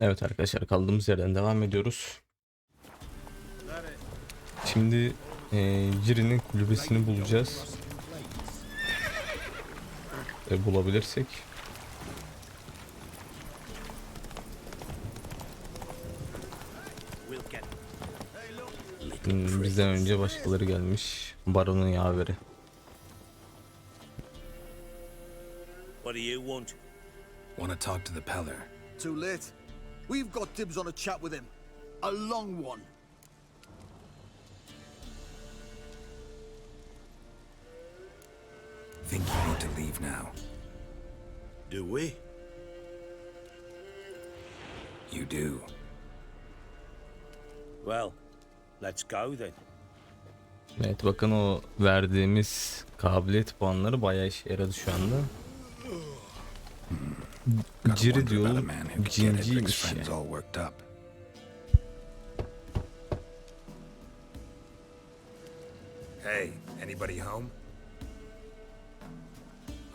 Evet arkadaşlar, kaldığımız yerden devam ediyoruz. Şimdi Ciri'nin kulübesini bulacağız. Bulabilirsek. Bizden önce başkaları gelmiş. Baron'un yaveri. What do you want? Want to talk to the Peller. Too late. We've got dibs on a chat with him. A long one. Think you need to leave now. Do we? You do. Well, let's go then. Evet, bakın o verdiğimiz kabiliyet puanları bayağı işe yaradı şu anda. Ciri diyorum, cinciymiş ya. Hey, anybody home?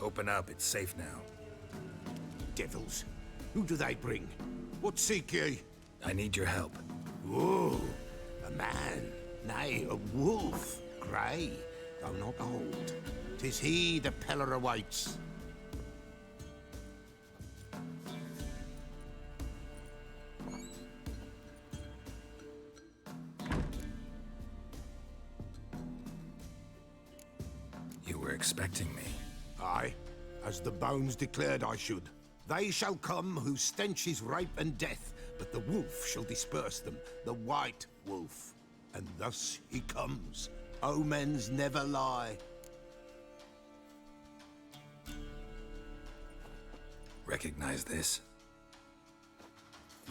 Open up, it's safe now. Devils. Who do they bring? What seek ye? I need your help. Oh, a man. Nay, a wolf. Grey, though not old. 'Tis he the Peller awaits. You were expecting me. Aye, as the bones declared I should. They shall come whose stench is rape and death, but the wolf shall disperse them, the white wolf. And thus he comes. Omens never lie. Recognize this?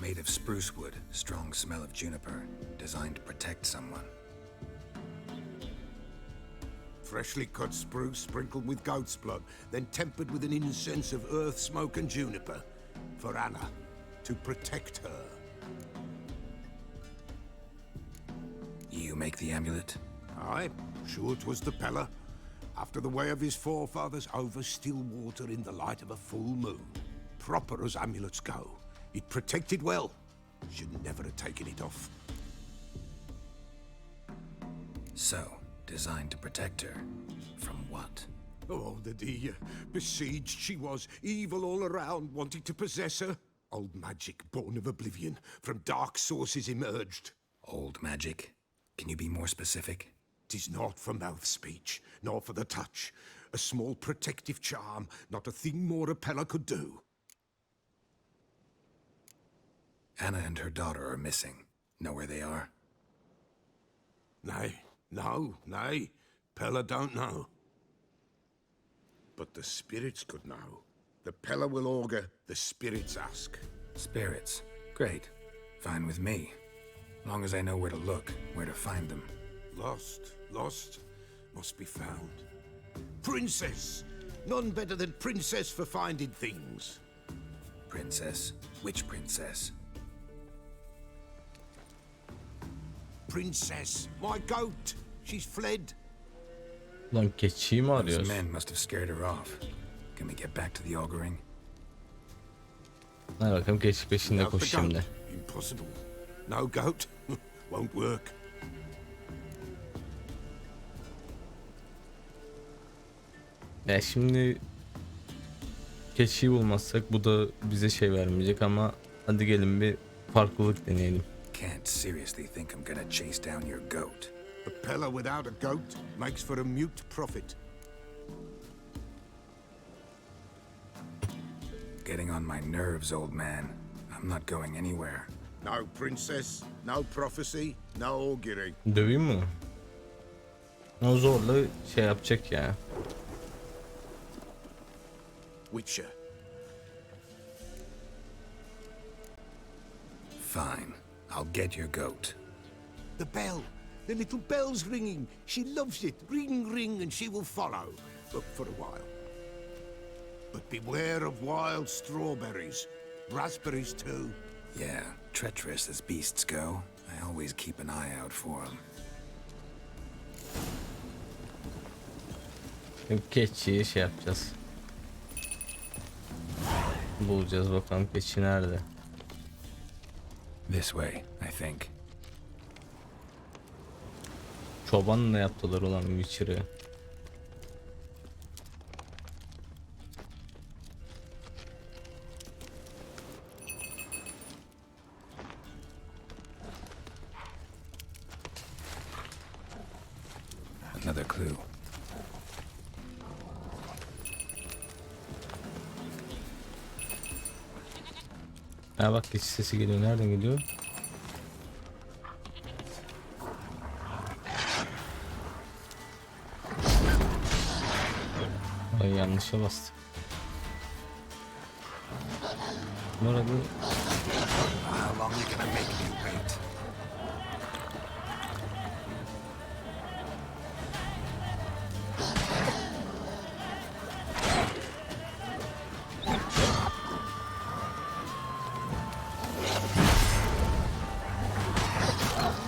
Made of spruce wood, strong smell of juniper, designed to protect someone. Freshly cut spruce sprinkled with goat's blood, then tempered with an incense of earth, smoke, and juniper. For Anna, to protect her. You make the amulet? Aye, sure 'twas the Peller. After the way of his forefathers, over still water in the light of a full moon. Proper as amulets go. It protected well. Should never have taken it off. So, designed to protect her. From what? Oh, the besieged she was, evil all around, wanting to possess her. Old magic, born of oblivion, from dark sources emerged. Old magic? Can you be more specific? 'Tis not for mouth speech, nor for the touch. A small protective charm, not a thing more a Peller could do. Anna and her daughter are missing. Know where they are? Nay, nay. Peller don't know. But the spirits could know. The Peller will augur, the spirits ask. Spirits. Great. Fine with me. Long as I know where to look, where to find them. Lost, must be found. Princess! None better than Princess for finding things. Princess? Which princess? Princess, my goat! She's fled. Lan keçiyi mi Those arıyoruz? men must have scared her off. Can we get back to the auguring? Hadi bakalım, keçi peşinde Without koş the goat, şimdi. impossible. No goat, won't work. Şimdi keçiyi bulmazsak bu da bize şey vermeyecek ama hadi gelin bir farklılık deneyelim. Can't seriously think I'm gonna chase down your goat. A Peller without a goat makes for a mute prophet. Getting on my nerves, old man. I'm not going anywhere. No princess, no prophecy, no augury. Döveyim mi? O zorla şey yapacak ya. Witcher. Fine. I'll get your goat. The bell. The little bell's ringing. She loves it. Ring, ring, and she will follow. But for a while. But beware of wild strawberries. Raspberries, too. Yeah, treacherous as beasts go. I always keep an eye out for them. Keçiyi şey yapacağız. Bulacağız, bakalım keçi nerede. This way, I think. Çobanla yaptılar olan Witcher'ı. Another clue. Ha bak, geçiş sesi geliyor. Nereden geliyor? Ay, yanlışa bastım. Nerede? How long you gonna make me wait?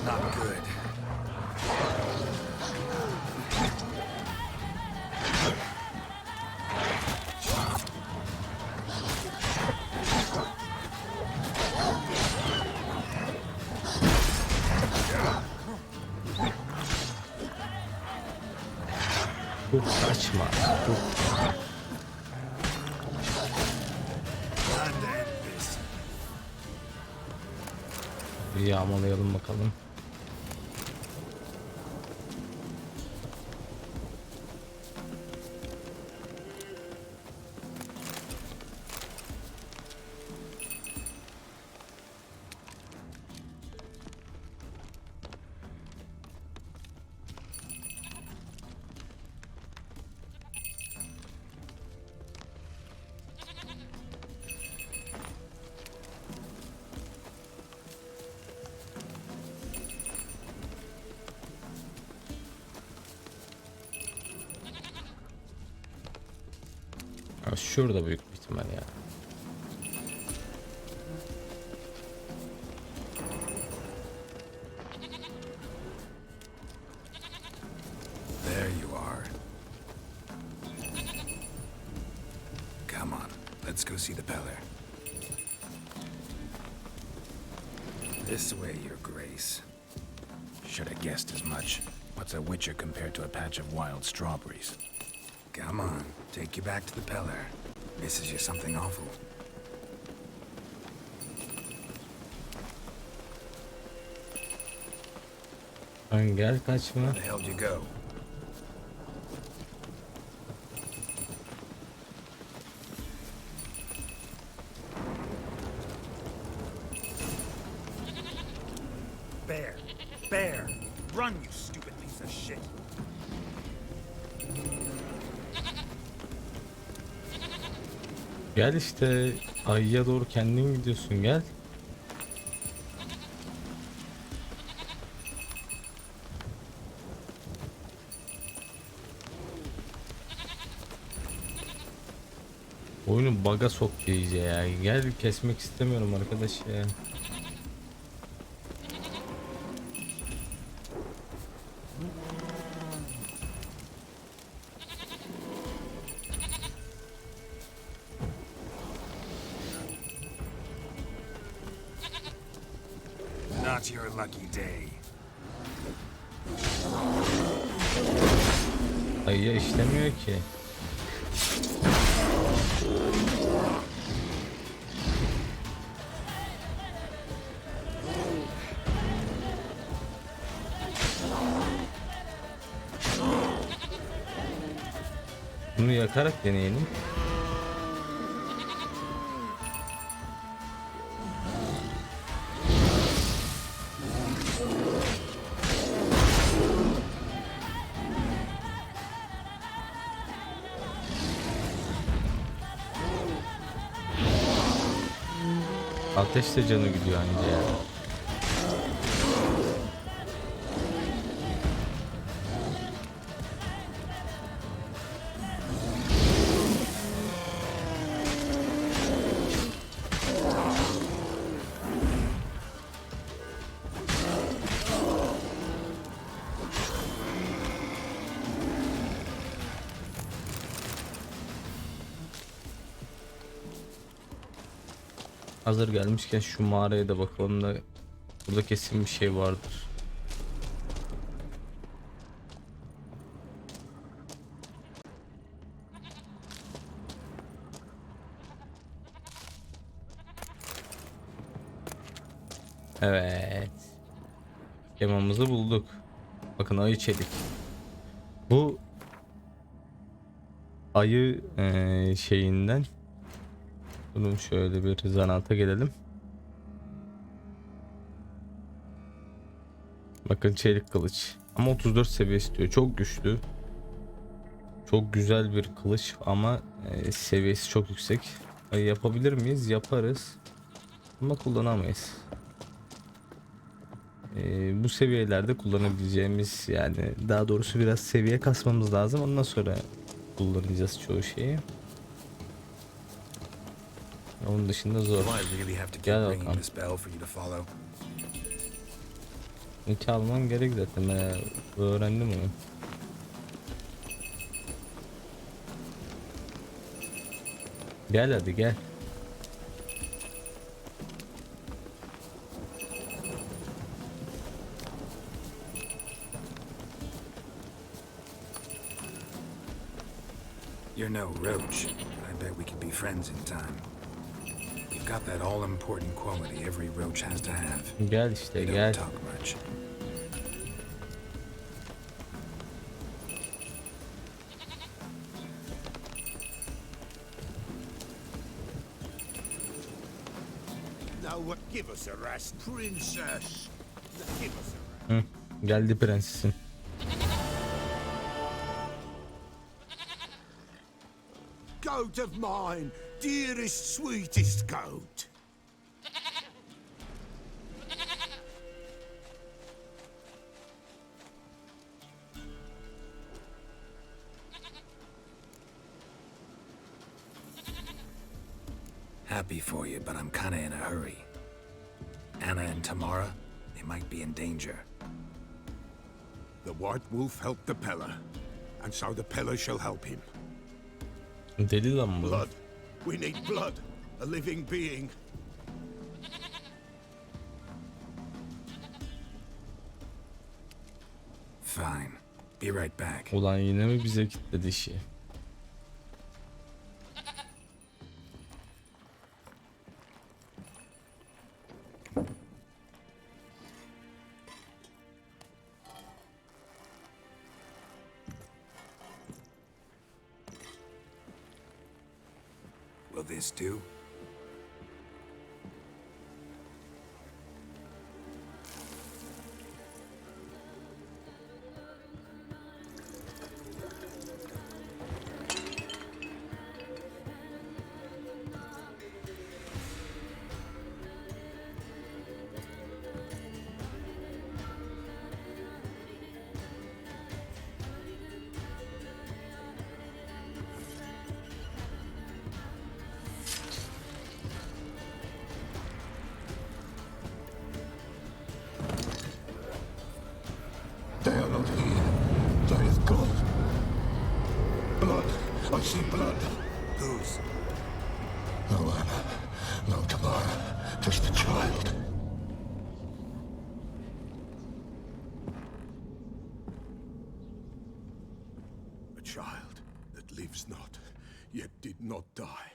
Not good. Dur, kaçma. Dur. Time to end this. Bir yağmalayalım bakalım. Ha, şurada büyük bir ihtimal ya. There you are. Come on, let's go see the Peller. This way, Your Grace. Should have guessed as much. What's a witcher compared to a patch of wild strawberries? Come on, take you back to the Peller. Misses you something awful. Lan gel, kaçma. Where the hell did you go? Bear! Bear! Run, you stupid piece of shit! Gel işte, ayıya doğru kendin gidiyorsun, gel. Oyunu bug'a soktu iyice ya. Gel, kesmek istemiyorum arkadaş ya. Not your lucky day. Ayıya işlemiyor ki. Bunu yakarak deneyelim. Ateşte canı gidiyor anca ya. Hazır gelmişken şu mağaraya da bakalım da Burada kesin bir şey vardır. Evet. Şemamızı bulduk. Bakın ayı çelik. Bu ayı şeyinden. Durun şöyle bir zanaata gelelim. Bakın çelik kılıç. Ama 34 seviye istiyor. Çok güçlü. Çok güzel bir kılıç ama seviyesi çok yüksek. Yapabilir miyiz? Yaparız. Ama kullanamayız. Bu seviyelerde kullanabileceğimiz, yani daha doğrusu biraz seviye kasmamız lazım. Ondan sonra kullanacağız çoğu şeyi. Onun dışında zor. Do I really have to keep Gel ringing bakalım. this bell for you to follow? Çalman gerek zaten. Ben öğrendim onu. Gel hadi gel. You're no roach. I bet we could be friends in time. You've got that all-important quality every roach has to have. Gel işte They don't gel. talk much. Now what? Give us a rest, princess. Give us a rest. Hı, geldi prensesin. Goat of mine, dearest, sweetest goat. Happy for you, but I'm kinda in a hurry. Anna and Tamara, they might be in danger. The white wolf helped the Peller, and so the Peller shall help him. Deli lan bu. Blood. We need blood. A living being. Fine. Be right back. Ulan yine mi bize kilitledi işi? Will this do? They are not here. They is gone. Blood. I see blood. Whose? No Anna. No Tamara. Just the child. A child that lives not, yet did not die.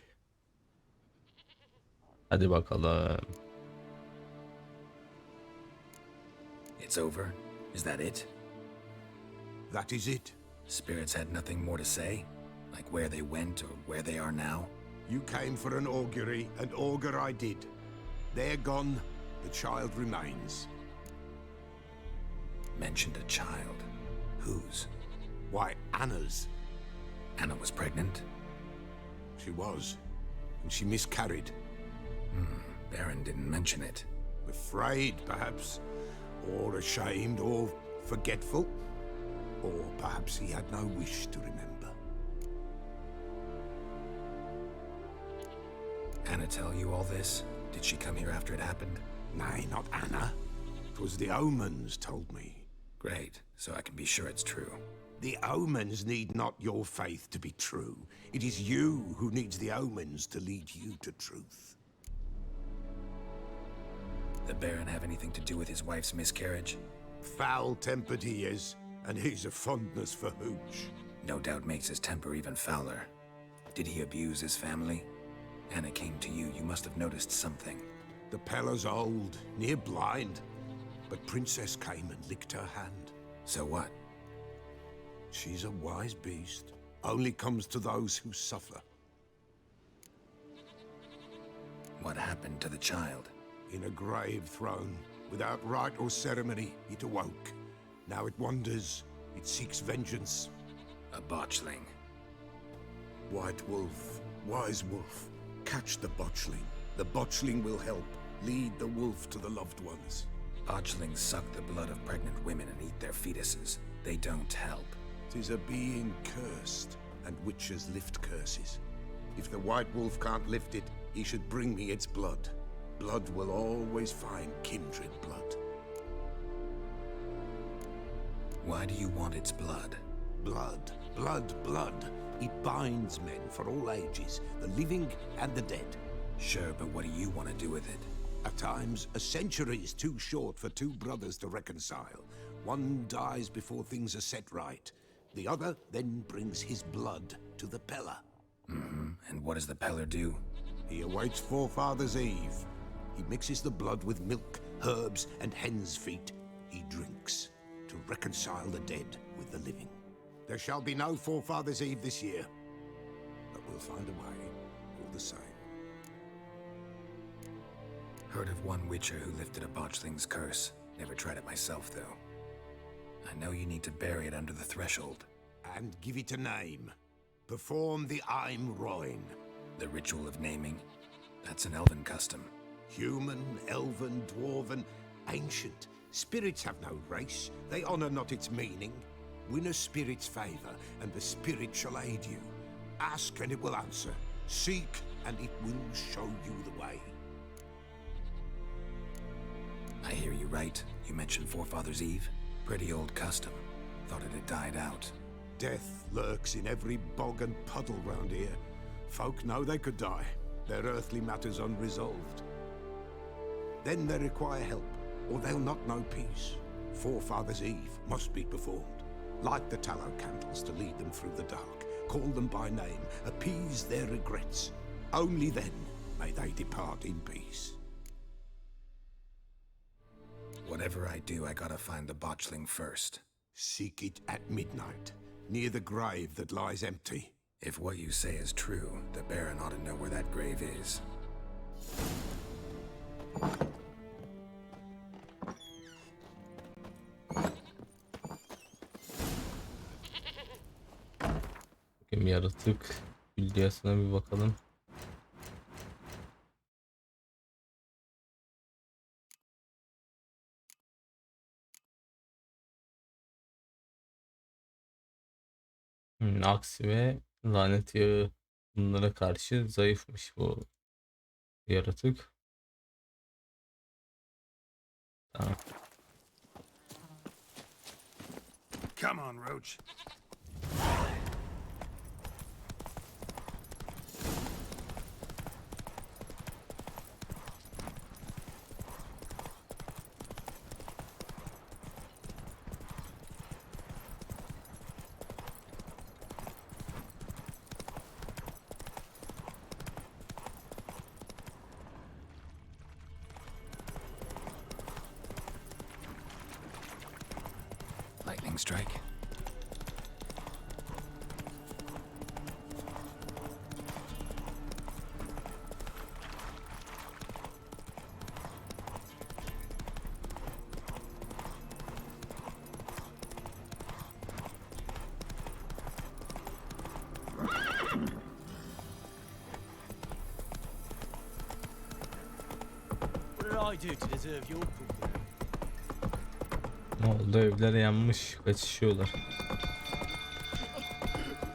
Hadi bakalım. It's over? Is that it? That is it. Spirits had nothing more to say? Like where they went or where they are now? You came for an augury, and augur I did. They're gone, the child remains. Mentioned a child. Whose? Why, Anna's. Anna was pregnant? She was, and she miscarried. Baron didn't mention it. Afraid, perhaps, or ashamed, or forgetful. Or perhaps he had no wish to remember. Anna tell you all this? Did she come here after it happened? Nay, not Anna. 'Twas the omens told me. Great, so I can be sure it's true. The omens need not your faith to be true. It is you who needs the omens to lead you to truth. the Baron have anything to do with his wife's miscarriage? Foul-tempered he is, and he's a fondness for hooch. No doubt makes his temper even fouler. Did he abuse his family? Anna came to you, you must have noticed something. The Pella's old, near blind, but Princess came and licked her hand. So what? She's a wise beast, only comes to those who suffer. What happened to the child? In a grave thrown, without rite or ceremony, it awoke. Now it wanders, it seeks vengeance. A botchling. White wolf, wise wolf, catch the botchling. The botchling will help, lead the wolf to the loved ones. Botchlings suck the blood of pregnant women and eat their fetuses. They don't help. 'Tis a being cursed, and witches lift curses. If the white wolf can't lift it, he should bring me its blood. Blood will always find kindred blood. Why do you want its blood? Blood, blood, blood. It binds men for all ages, the living and the dead. Sure, but what do you want to do with it? At times, a century is too short for two brothers to reconcile. One dies before things are set right. The other then brings his blood to the Pella. And what does the Peller do? He awaits Forefathers' Eve. He mixes the blood with milk, herbs, and hen's feet. He drinks to reconcile the dead with the living. There shall be no Forefathers' Eve this year, but we'll find a way, all the same. Heard of one witcher who lifted a botchling's curse. Never tried it myself, though. I know you need to bury it under the threshold. And give it a name. Perform the Aim Roin. The ritual of naming? That's an elven custom. Human, elven, dwarven, ancient. Spirits have no race. They honor not its meaning. Win a spirit's favor, and the spirit shall aid you. Ask, and it will answer. Seek, and it will show you the way. I hear you right. You mentioned Forefathers' Eve? Pretty old custom. Thought it had died out. Death lurks in every bog and puddle round here. Folk know they could die, their earthly matters unresolved. Then they require help, or they'll not know peace. Forefathers' Eve must be performed. Light the tallow candles to lead them through the dark. Call them by name, appease their regrets. Only then may they depart in peace. Whatever I do, I gotta find the botchling first. Seek it at midnight, near the grave that lies empty. If what you say is true, the Baron ought to know where that grave is. Bakayım, yaratık külliyatına bir bakalım. Aksi ve lanet yağı, bunlara karşı zayıfmış bu yaratık. Tamam. Come on, Roach. Lightning strike. What did I do to deserve your company? Ne oldu? Evler yanmış. Kaçışıyorlar.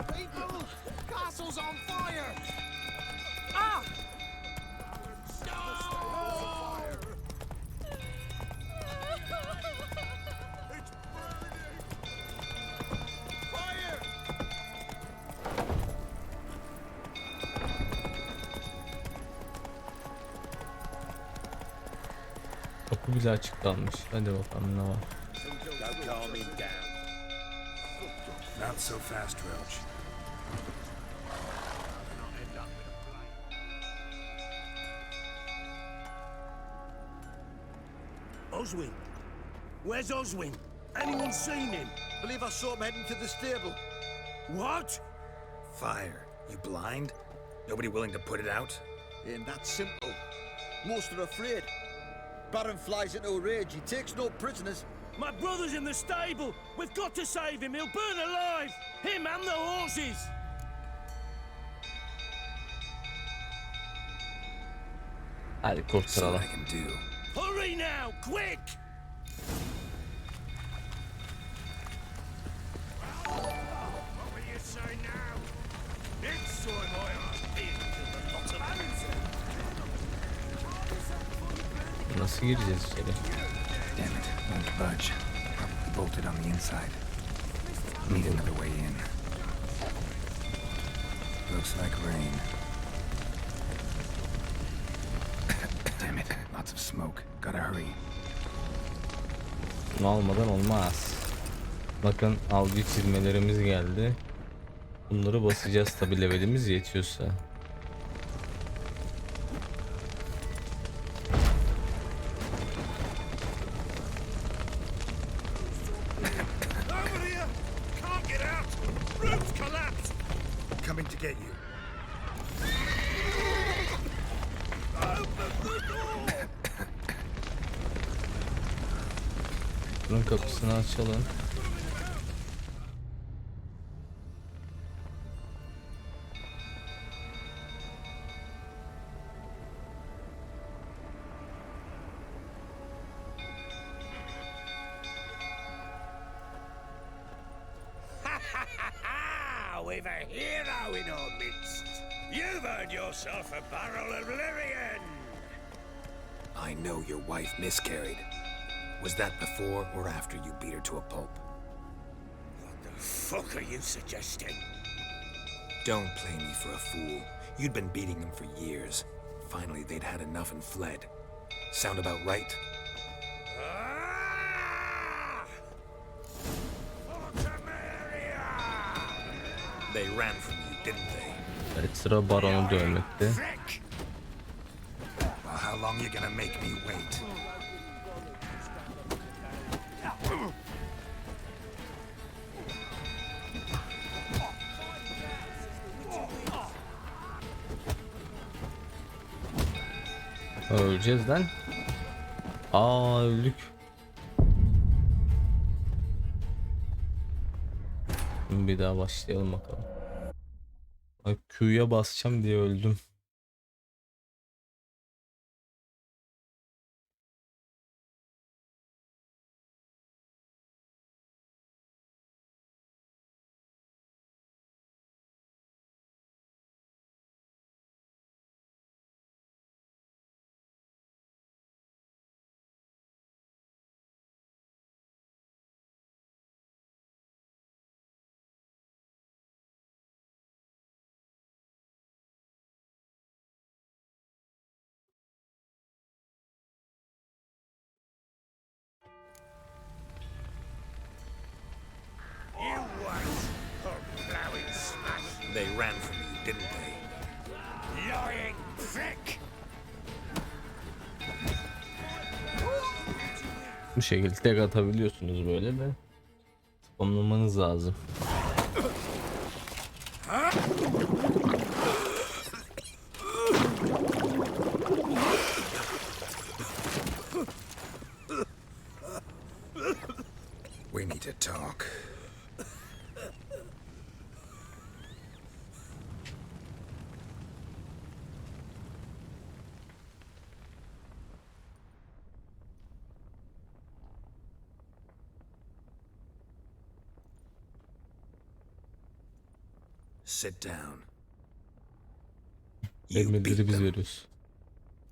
People! Castle's on fire! Kapı bile açık kalmış. Hadi bakalım ne var. Don't calm him down. Not so fast, Roach. Oswin. Where's Oswin? Anyone seen him? Believe I saw him heading to the stable. What? Fire. You blind? Nobody willing to put it out? Ain't that simple. Most are afraid. Baron flies into a rage. He takes no prisoners. My brother's in the stable. We've got to save him. He'll burn alive. Him and the horses. Hadi See kurtaralım. what I can do. Hurry now, quick! What will you say now? Next time I ask him to the lot of Nasıl gireceğiz içeri? Damn it, won't budge. Probably bolted on the inside. Need another way in. Looks like rain. Damn it, lots of smoke. Gotta hurry. Bunu almadan olmaz. Bakın algı çizmelerimiz geldi. Bunları basacağız tabi levelimiz yetiyorsa. over here! Can't get out! Roof collapsed! Coming to get you. Open the door! Bunun kapısını açalım. We've a hero in our midst. You've earned yourself a barrel of Lyrian. I know your wife miscarried. Was that before or after you beat her to a pulp? What the fuck are you suggesting? Don't play me for a fool. You'd been beating them for years. Finally, they'd had enough and fled. Sound about right? Ah! Fortamaria! They ran from you, didn't they? Evet, sıra baronu dövmekte. Frick! Well, how long you gonna make me wait? Öleceğiz lan. Aa, öldük. Bir daha başlayalım bakalım. Ay, Q'ya basacağım diye öldüm. You wait, or plowing smash! They ran from you, didn't they? Lying prick! Bu şekilde tek atabiliyorsunuz böyle de. Spamlamanız lazım. We need to talk. Sit down. You beat Elmeleri biz them. veriyoruz.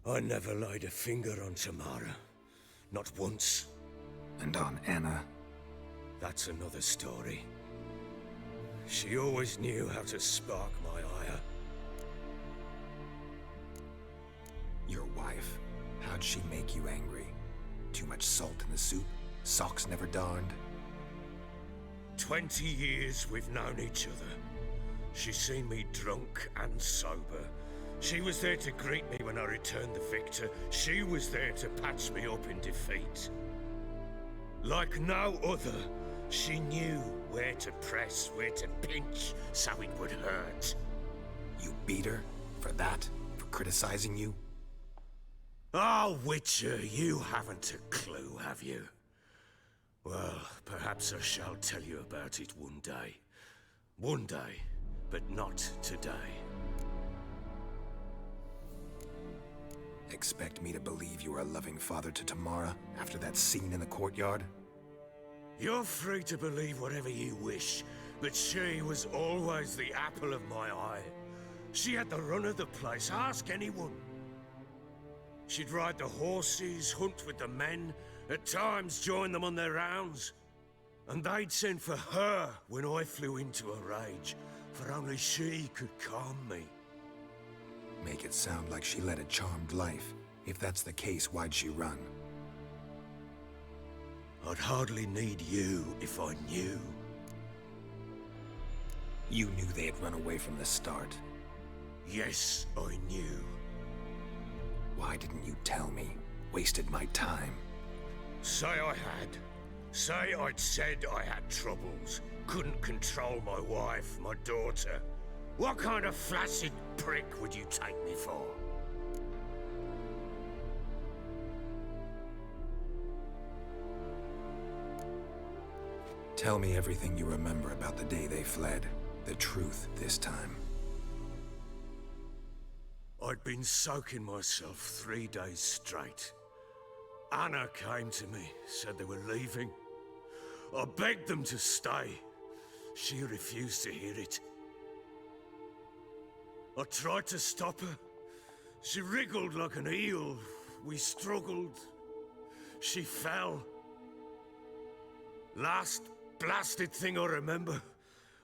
I never laid a finger on Tamara. Not once. And on Anna. That's another story. She always knew how to spark my ire. Your wife. How'd she make you angry? Too much salt in the soup? Socks never darned? 20 years we've known each other. She's seen me drunk and sober. She was there to greet me when I returned the victor. She was there to patch me up in defeat. Like no other, she knew where to press, where to pinch, so it would hurt. You beat her? For that? For criticizing you? Oh, Witcher, you haven't a clue, have you? Well, perhaps I shall tell you about it one day. One day, but not today. Expect me to believe you are a loving father to Tamara after that scene in the courtyard? You're free to believe whatever you wish, but she was always the apple of my eye. She had the run of the place, ask anyone. She'd ride the horses, hunt with the men, at times join them on their rounds. And they'd send for her when I flew into a rage, for only she could calm me. Make it sound like she led a charmed life. If that's the case, why'd she run? I'd hardly need you if I knew. You knew they had run away from the start. Yes, I knew. Why didn't you tell me? Wasted my time. Say I had. Say I'd said I had troubles. Couldn't control my wife, my daughter. What kind of flaccid prick would you take me for? Tell me everything you remember about the day they fled. The truth this time. I'd been soaking myself 3 days straight. Anna came to me, said they were leaving. I begged them to stay. She refused to hear it. I tried to stop her. She wriggled like an eel. We struggled. She fell. Last blasted thing I remember.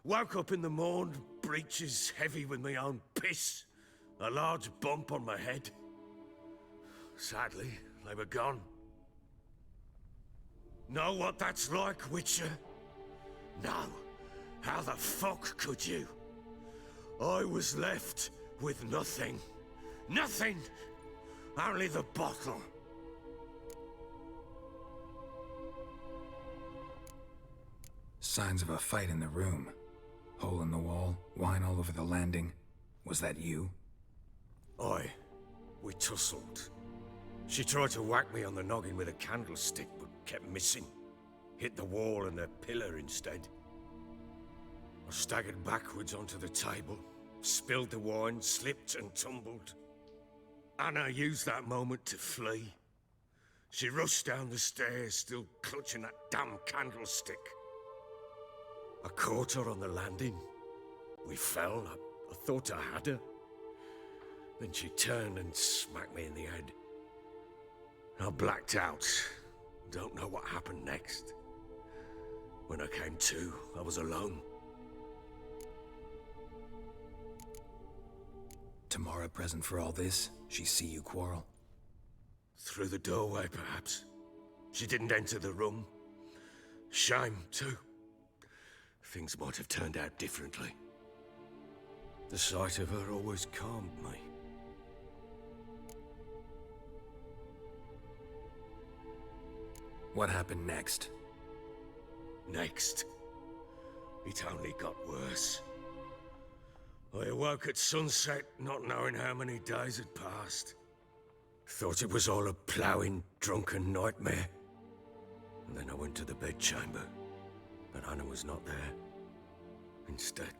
Woke up in the morn, breeches heavy with my own piss. A large bump on my head. Sadly, they were gone. Know what that's like, Witcher? No. How the fuck could you? I was left with nothing. Nothing! Only the bottle. Signs of a fight in the room. Hole in the wall, wine all over the landing. Was that you? Aye. We tussled. She tried to whack me on the noggin with a candlestick, but kept missing. Hit the wall and a pillar instead. I staggered backwards onto the table, spilled the wine, slipped and tumbled. Anna used that moment to flee. She rushed down the stairs, still clutching that damn candlestick. I caught her on the landing. We fell. I thought I had her. Then she turned and smacked me in the head. I blacked out. Don't know what happened next. When I came to, I was alone. Tamara present for all this? She see you quarrel? Through the doorway, perhaps. She didn't enter the room. Shame, too. Things might have turned out differently. The sight of her always calmed me. What happened next? Next, it only got worse. I awoke at sunset, not knowing how many days had passed. Thought it was all a ploughing, drunken nightmare. And then I went to the bedchamber, but Anna was not there. Instead,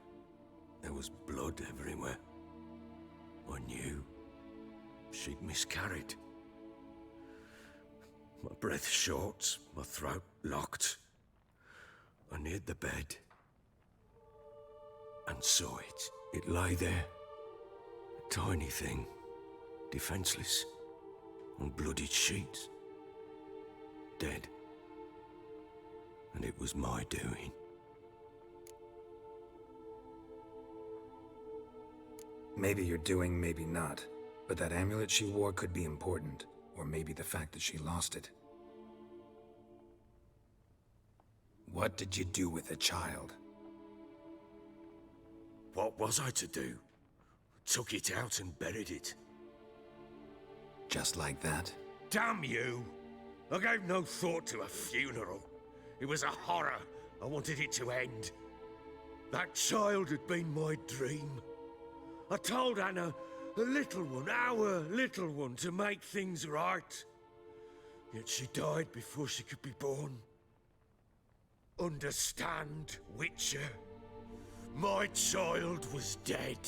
there was blood everywhere. I knew she'd miscarried. My breath short, my throat locked. I neared the bed and saw it. It lay there, a tiny thing, defenseless, on bloodied sheets, dead. And it was my doing. Maybe you're doing, maybe not. But that amulet she wore could be important. Or maybe the fact that she lost it. What did you do with the child? What was I to do? Took it out and buried it. Just like that? Damn you! I gave no thought to a funeral. It was a horror. I wanted it to end. That child had been my dream. I told Anna, the little one, our little one, to make things right. Yet she died before she could be born. Understand, Witcher? My child was dead.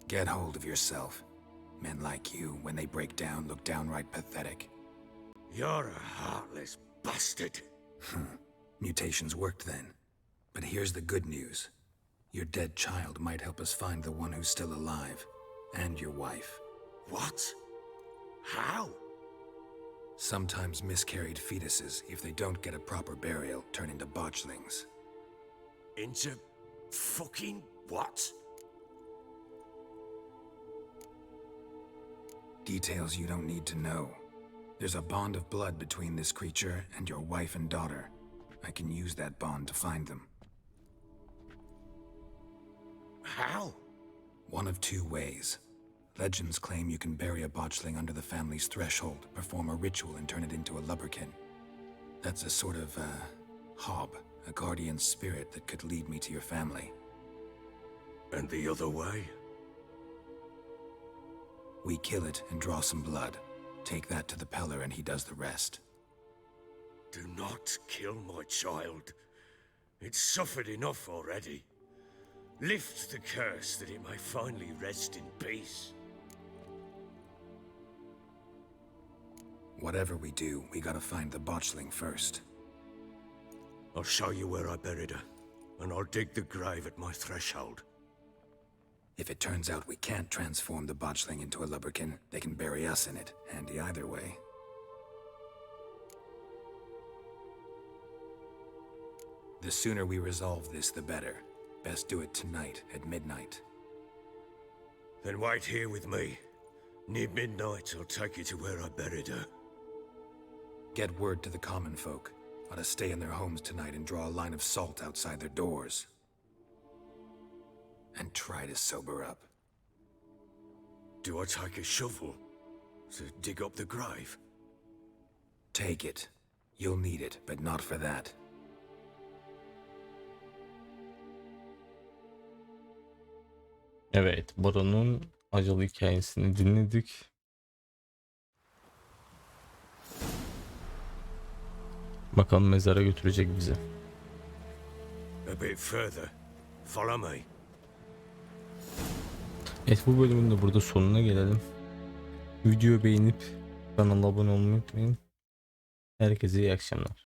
Get hold of yourself. Men like you, when they break down, look downright pathetic. You're a heartless bastard. Mutations worked then. But here's the good news. Your dead child might help us find the one who's still alive. And your wife. What? How? Sometimes miscarried fetuses, if they don't get a proper burial, turn into botchlings. Into fucking what? Details you don't need to know. There's a bond of blood between this creature and your wife and daughter. I can use that bond to find them. How? One of two ways. Legends claim you can bury a botchling under the family's threshold, perform a ritual and turn it into a lubberkin. That's a sort of, hob, a guardian spirit that could lead me to your family. And the other way? We kill it and draw some blood. Take that to the Peller and he does the rest. Do not kill my child. It's suffered enough already. Lift the curse that it may finally rest in peace. Whatever we do, we gotta find the botchling first. I'll show you where I buried her, and I'll dig the grave at my threshold. If it turns out we can't transform the botchling into a lubberkin, they can bury us in it. Handy either way. The sooner we resolve this, the better. Best do it tonight at midnight. Then wait here with me. Near midnight, I'll take you to where I buried her. Get word to the common folk. Ought to stay in their homes tonight and draw a line of salt outside their doors. And try to sober up. Do I take a shovel to dig up the grave? Take it. You'll need it, but not for that. Evet, Bora'nın acılı hikayesini dinledik. Bakalım mezara götürecek bizi. A bit further. Follow me. Evet, bu bölümün de burada sonuna gelelim. Videoyu beğenip kanala abone olmayı unutmayın. Herkese iyi akşamlar.